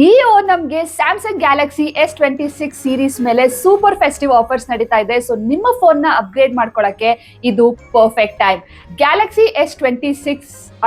ಈ ನಮ್ಗೆ Samsung Galaxy S26 series ಮೇಲೆ ಸೂಪರ್ ಫೆಸ್ಟಿವ್ ಆಫರ್ಸ್ ನಡೀತಾ ಇದೆ. ಸೊ ನಿಮ್ಮ ಫೋನ್ ನ ಅಪ್ಗ್ರೇಡ್ ಮಾಡ್ಕೊಳ್ಳಕ್ಕೆ ಇದು ಪರ್ಫೆಕ್ಟ್ ಟೈಮ್. ಗ್ಯಾಲಕ್ಸಿ S26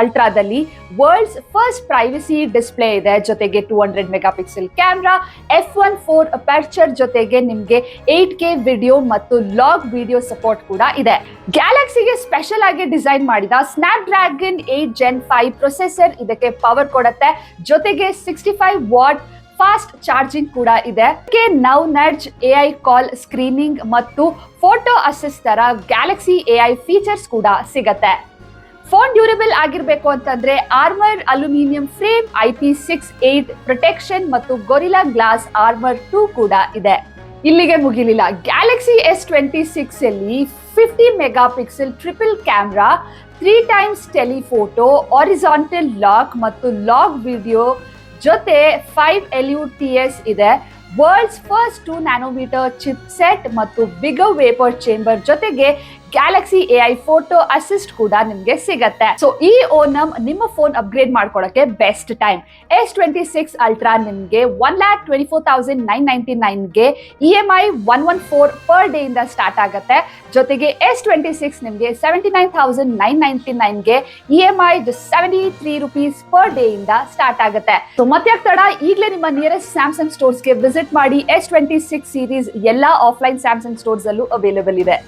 ಅಲ್ಟ್ರಾದಲ್ಲಿ ವರ್ಲ್ಡ್ಸ್ ಫಸ್ಟ್ ಪ್ರೈವಸಿ ಡಿಸ್ಪ್ಲೇ ಇದೆ, ಜೊತೆಗೆ 200 mega pixel camera, F1.4 aperture ಜೊತೆಗೆ ನಿಮ್ಗೆ 8K ವಿಡಿಯೋ ಮತ್ತು ಲಾಗ್ ವಿಡಿಯೋ ಸಪೋರ್ಟ್ ಕೂಡ ಇದೆ. ಗ್ಯಾಲಕ್ಸಿಗೆ ಸ್ಪೆಷಲ್ ಆಗಿ ಡಿಸೈನ್ ಮಾಡಿದ ಸ್ನ್ಯಾಪ್ ಡ್ರ್ಯಾಗನ್ 8 Gen 5 ಪ್ರೊಸೆಸರ್ ಇದಕ್ಕೆ ಪವರ್ ಕೊಡುತ್ತೆ, ಜೊತೆಗೆ 65 ವಾಟ್ ಫಾಸ್ಟ್ ಚಾರ್ಜಿಂಗ್ ಕೂಡ ಇದೆ. ನೌ ನಡ್ಜ್ AI ಕಾಲ್ ಸ್ಕ್ರೀನಿಂಗ್ ಮತ್ತು ಫೋಟೋ ಅಸಿಸ್ಟ್ ತರ ಗ್ಯಾಲಕ್ಸಿ AI ಫೀಚರ್ಸ್ ಕೂಡ ಸಿಗತ್ತೆ. ಫೋನ್ ಡ್ಯೂರಬಲ್ ಆಗಿರ್ಬೇಕು ಅಂತಂದ್ರೆ armour aluminium frame, IP68 protection ಮತ್ತು ಗೊರಿಲ್ಲಾ ಗ್ಲಾಸ್ ಆರ್ಮರ್ 2 ಕೂಡ ಇದೆ. ಇಲ್ಲಿಗೆ ಮುಗಿಲಿಲ್ಲ. ಗ್ಯಾಲಕ್ಸಿ S26 ಅಲ್ಲಿ 50 mega pixel triple camera, 3 times telephoto, horizontal lock ಮತ್ತು ಲಾಗ್ ವಿಡಿಯೋ ಜೊತೆ 5 LUTs ಇದೆ. World's first 2 nanometre chipset ಮತ್ತು ಬಿಗರ್ ವೇಪರ್ ಚೇಂಬರ್ ಜೊತೆಗೆ ಗ್ಯಾಲಕ್ಸಿ AI ಫೋಟೋ ಅಸಿಸ್ಟ್ ಕೂಡ ನಿಮ್ಗೆ ಸಿಗತ್ತೆ. ಸೊ ಈ ಓಣಂ ನಿಮ್ಮ ಫೋನ್ ಅಪ್ಗ್ರೇಡ್ ಮಾಡ್ಕೊಳಕ್ಕೆ ಬೆಸ್ಟ್ ಟೈಮ್. S26 ಅಲ್ಟ್ರಾ ನಿಮ್ಗೆ 1,24,999ಗೆ EMI 114 ಪರ್ ಡೇ ಇಂದ ಸ್ಟಾರ್ಟ್ ಆಗುತ್ತೆ. ಜೊತೆಗೆ S26 ನಿಮ್ಗೆ 79,999ಗೆ EMI ₹73 ಪರ್ ಡೇ ಇಂದ ಸ್ಟಾರ್ಟ್ ಆಗುತ್ತೆ. ಸೊ ಮತ್ತೆ ತಡ, ಈಗಲೇ ನಿಮ್ಮ ನಿಯರೆಸ್ಟ್ ಸ್ಯಾಮ್ಸಂಗ್ ಸ್ಟೋರ್ಸ್ಗೆ ವಿಸಿಟ್ ಮಾಡಿ. S26 ಸೀರೀಸ್ ಎಲ್ಲಾ ಆಫ್ಲೈನ್ ಸ್ಯಾಮ್ಸಂಗ್ ಸ್ಟೋರ್ಸ್ ಅಲ್ಲೂ ಅವೈಲೇಬಲ್ ಇದೆ.